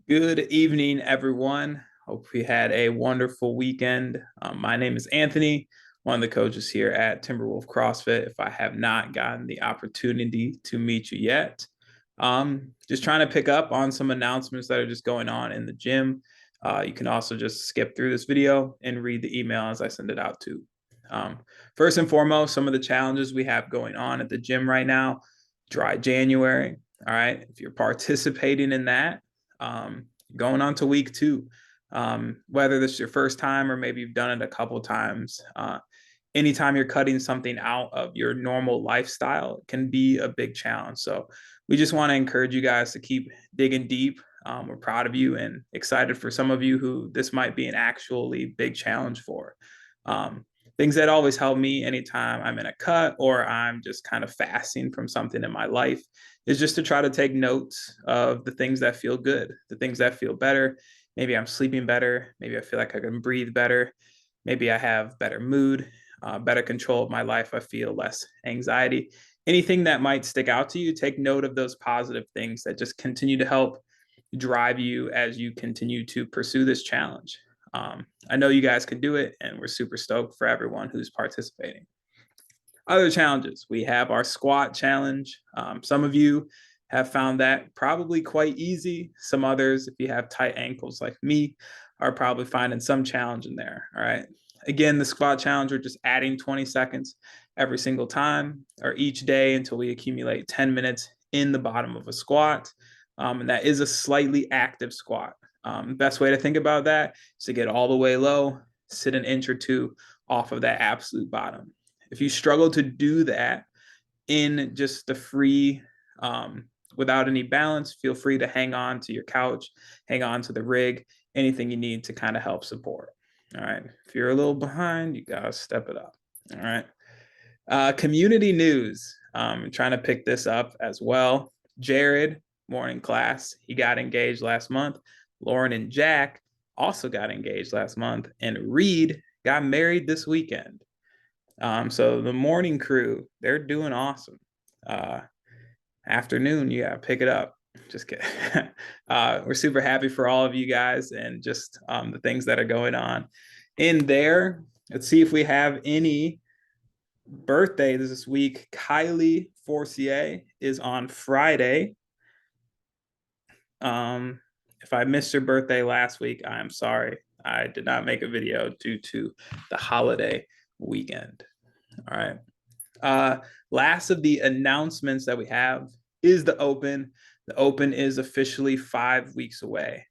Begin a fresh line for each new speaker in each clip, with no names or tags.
Good evening, everyone. Hope we had a wonderful weekend. My name is Anthony, one of the coaches here at Timberwolf CrossFit. If I have not gotten the opportunity to meet you yet, just trying to pick up on some announcements that are just going on in the gym. You can also just skip through this video and read the email as I send it out too. First and foremost, some of the challenges we have going on at the gym right now. Dry January. All right. If you're participating in that, going on to week 2, whether this is your first time or maybe you've done it a couple times, anytime you're cutting something out of your normal lifestyle, it can be a big challenge. So we just want to encourage you guys to keep digging deep. We're proud of you and excited for some of you who this might be an actually big challenge for. Things that always help me anytime I'm in a cut or I'm just kind of fasting from something in my life is just to try to take notes of the things that feel good, the things that feel better. Maybe I'm sleeping better. Maybe I feel like I can breathe better. Maybe I have better mood, better control of my life. I feel less anxiety. Anything that might stick out to you, take note of those positive things that just continue to help drive you as you continue to pursue this challenge. I know you guys can do it, and we're super stoked for everyone who's participating. Other challenges, we have our squat challenge. Some of you have found that probably quite easy. Some others, if you have tight ankles like me, are probably finding some challenge in there. All right. Again, the squat challenge, we're just adding 20 seconds every single time or each day until we accumulate 10 minutes in the bottom of a squat. And that is a slightly active squat. Best way to think about that is to get all the way low, sit an inch or two off of that absolute bottom. If you struggle to do that in just the free, without any balance, feel free to hang on to your couch, hang on to the rig, anything you need to kind of help support. All right. If you're a little behind, you got to step it up. All right. Community news. I'm trying to pick this up as well. Jared, morning class, he got engaged last month. Lauren and Jack also got engaged last month. And Reed got married this weekend. So the morning crew, they're doing awesome. Afternoon, you gotta pick it up. Just kidding. We're super happy for all of you guys and just the things that are going on in there. Let's see if we have any birthdays this week. Kylie Forcier is on Friday. If I missed your birthday last week, I am sorry. I did not make a video due to the holiday weekend. All right. Last of the announcements that we have is the Open. The Open is officially 5 weeks away.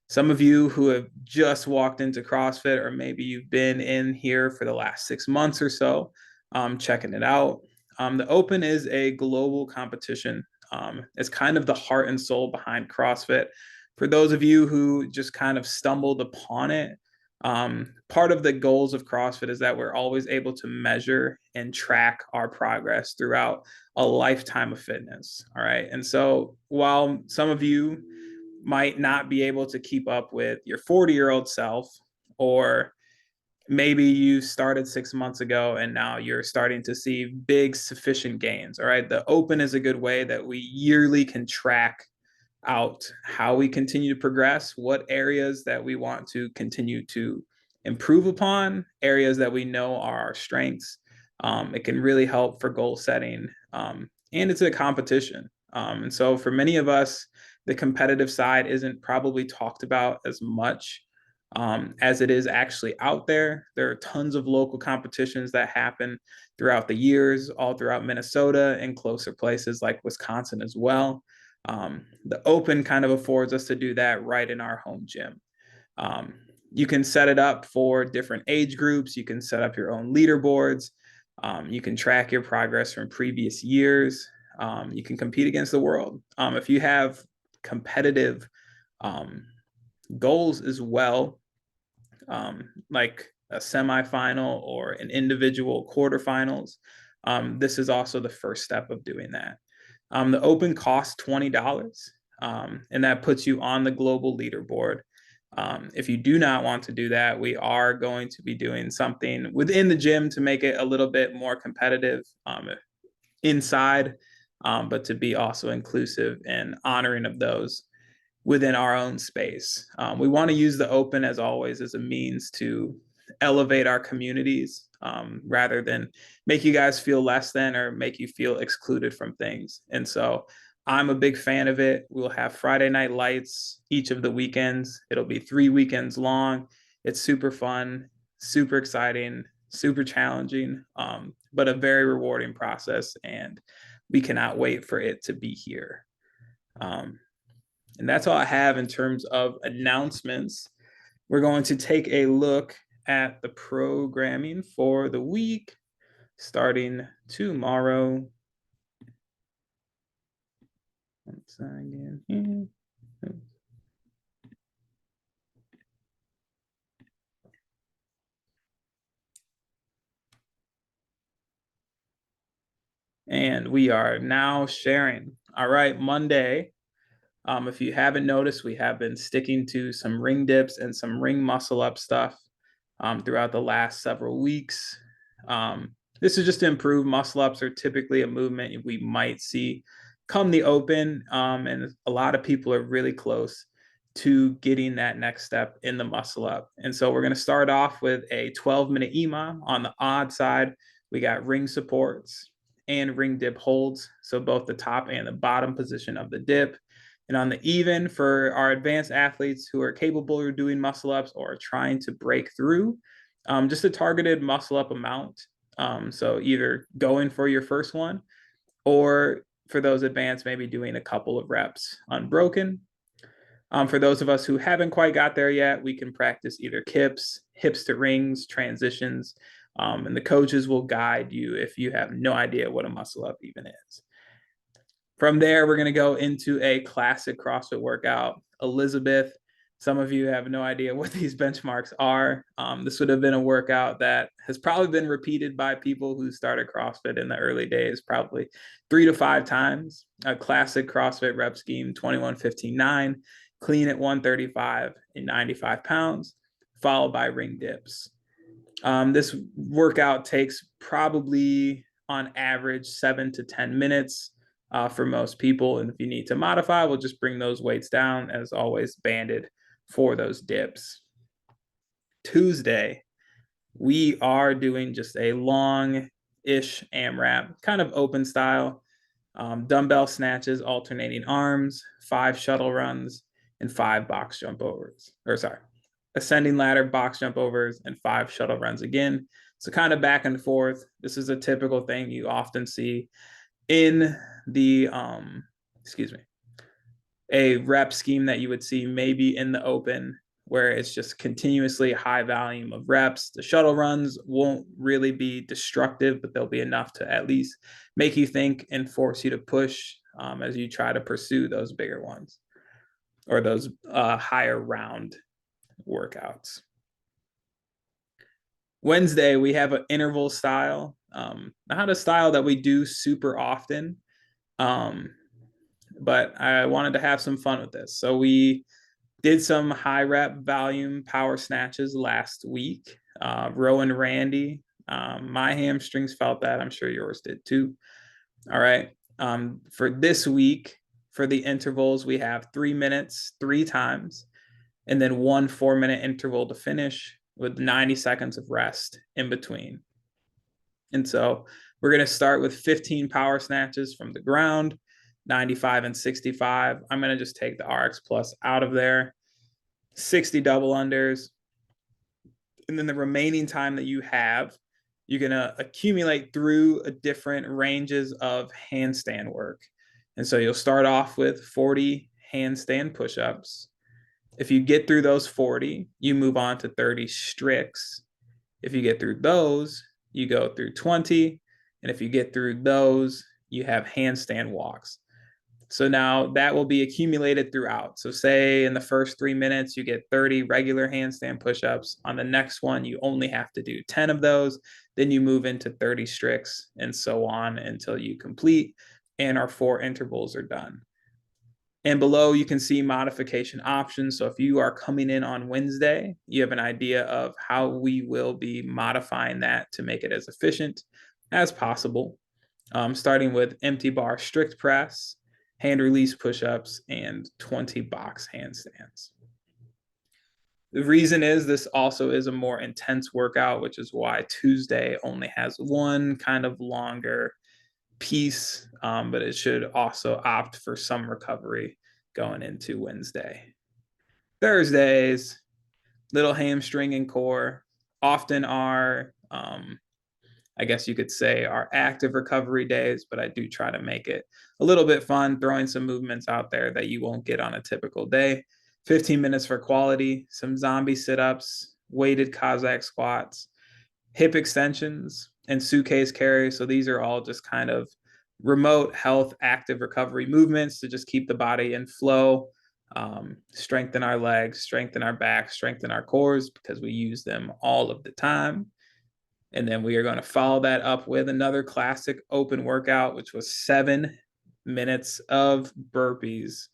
Some of you who have just walked into CrossFit, or maybe you've been in here for the last 6 months or so, checking it out. The Open is a global competition. It's kind of the heart and soul behind CrossFit. For those of you who just kind of stumbled upon it, part of the goals of CrossFit is that we're always able to measure and track our progress throughout a lifetime of fitness. All right. And so while some of you might not be able to keep up with your 40-year-old self, or maybe you started 6 months ago and now you're starting to see big sufficient gains. All right. The Open is a good way that we yearly can track out how we continue to progress, what areas that we want to continue to improve upon, areas that we know are our strengths. It can really help for goal setting, and it's a competition. And so for many of us, the competitive side isn't probably talked about as much as it is actually out there. There are tons of local competitions that happen throughout the years, all throughout Minnesota and closer places like Wisconsin as well. The Open kind of affords us to do that right in our home gym. You can set it up for different age groups. You can set up your own leaderboards. You can track your progress from previous years. You can compete against the world. If you have competitive goals as well, like a semifinal or an individual quarterfinals, this is also the first step of doing that. The Open costs $20, and that puts you on the global leaderboard. If you do not want to do that, we are going to be doing something within the gym to make it a little bit more competitive inside, but to be also inclusive and honoring of those. within our own space. We want to use the open, as always, as a means to elevate our communities rather than make you guys feel less than or make you feel excluded from things. And so I'm a big fan of it. We'll have Friday night lights each of the weekends. It'll be 3 weekends long. It's super fun, super exciting, super challenging, but a very rewarding process. And we cannot wait for it to be here. And that's all I have in terms of announcements. We're going to take a look at the programming for the week starting tomorrow. Let's sign in here. And we are now sharing. All right, Monday. If you haven't noticed, we have been sticking to some ring dips and some ring muscle up stuff throughout the last several weeks. This is just to improve. Muscle ups are typically a movement we might see come the open, and a lot of people are really close to getting that next step in the muscle up. And so we're going to start off with a 12-minute EMA. On the odd side, we got ring supports and ring dip holds, so both the top and the bottom position of the dip. And on the even, for our advanced athletes who are capable of doing muscle ups or trying to break through, just a targeted muscle up amount. So either going for your first one, or for those advanced, maybe doing a couple of reps unbroken. For those of us who haven't quite got there yet, we can practice either kips, hips to rings, transitions, and the coaches will guide you if you have no idea what a muscle up even is. From there, we're going to go into a classic CrossFit workout. Elizabeth, some of you have no idea what these benchmarks are. This would have been a workout that has probably been repeated by people who started CrossFit in the early days, probably 3 to 5 times. A classic CrossFit rep scheme, 21-15-9, clean at 135 and 95 pounds, followed by ring dips. This workout takes probably on average 7 to 10 minutes. For most people. And if you need to modify, we'll just bring those weights down, as always, banded for those dips. Tuesday, we are doing just a long-ish AMRAP, kind of open style, dumbbell snatches, alternating arms, 5 shuttle runs, and 5 box jump overs. Ascending ladder, box jump overs, and 5 shuttle runs again. So kind of back and forth. This is a typical thing you often see in the a rep scheme that you would see maybe in the open, where it's just continuously high volume of reps. The shuttle runs won't really be destructive, but they'll be enough to at least make you think and force you to push as you try to pursue those bigger ones or those higher round workouts. Wednesday, we have an interval style, not a style that we do super often, but I wanted to have some fun with this. So we did some high rep volume power snatches last week. Rowan Randy, my hamstrings felt that. I'm sure yours did too. All right. For this week, for the intervals, we have 3 minutes, 3 times, and then 1 4-minute interval to finish with 90 seconds of rest in between. And so we're going to start with 15 power snatches from the ground, 95 and 65. I'm going to just take the RX Plus out of there, 60 double unders. And then the remaining time that you have, you're going to accumulate through different ranges of handstand work. And so you'll start off with 40 handstand push-ups. If you get through those 40, you move on to 30 stricts. If you get through those, you go through 20. And if you get through those, you have handstand walks. So now that will be accumulated throughout. So say in the first 3 minutes, you get 30 regular handstand push-ups. On the next one, you only have to do 10 of those. Then you move into 30 stricts and so on until you complete and our 4 intervals are done. And below, you can see modification options. So if you are coming in on Wednesday, you have an idea of how we will be modifying that to make it as efficient as possible. Starting with empty bar strict press, hand release push-ups, and 20 box handstands. The reason is this also is a more intense workout, which is why Tuesday only has one kind of longer piece, but it should also opt for some recovery going into Wednesday. Thursdays, little hamstring and core, often are, I guess you could say, our active recovery days, but I do try to make it a little bit fun, throwing some movements out there that you won't get on a typical day. 15 minutes for quality, some zombie sit-ups, weighted Cossack squats, hip extensions, and suitcase carry. So these are all just kind of remote health active recovery movements to just keep the body in flow, strengthen our legs, strengthen our back, strengthen our cores, because we use them all of the time. And then we are going to follow that up with another classic open workout, which was 7 minutes of burpees.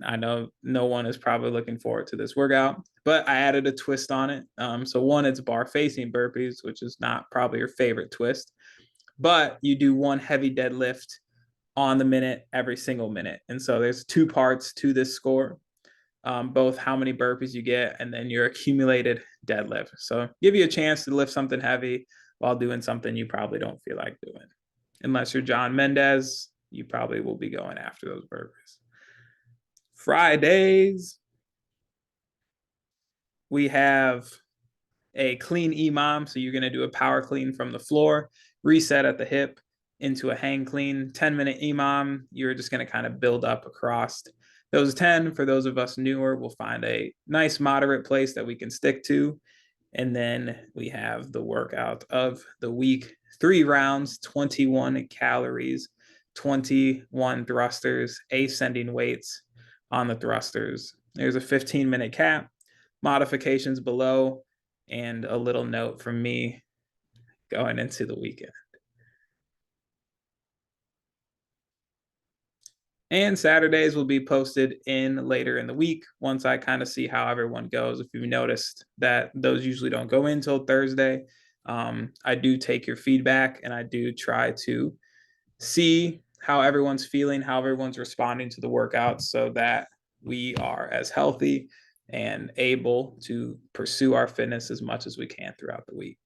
I know no one is probably looking forward to this workout, but I added a twist on it. So one, it's bar facing burpees, which is not probably your favorite twist, but you do one heavy deadlift on the minute every single minute. And so there's 2 parts to this score, both how many burpees you get and then your accumulated deadlift. So give you a chance to lift something heavy while doing something you probably don't feel like doing. Unless you're John Mendez, you probably will be going after those burpees. Fridays, we have a clean EMOM. So you're going to do a power clean from the floor, reset at the hip into a hang clean, 10-minute EMOM. You're just going to kind of build up across those 10. For those of us newer, we'll find a nice moderate place that we can stick to. And then we have the workout of the week, 3 rounds, 21 calories, 21 thrusters, ascending weights on the thrusters. There's a 15-minute cap, modifications below, and a little note from me going into the weekend. And Saturdays will be posted in later in the week once I kind of see how everyone goes. If you've noticed that those usually don't go in until Thursday, I do take your feedback and I do try to see how everyone's feeling, how everyone's responding to the workouts, so that we are as healthy and able to pursue our fitness as much as we can throughout the week.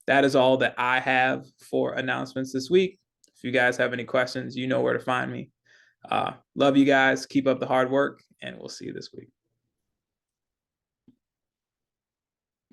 That is all that I have for announcements this week. If you guys have any questions, you know where to find me. Love you guys. Keep up the hard work, and we'll see you this week.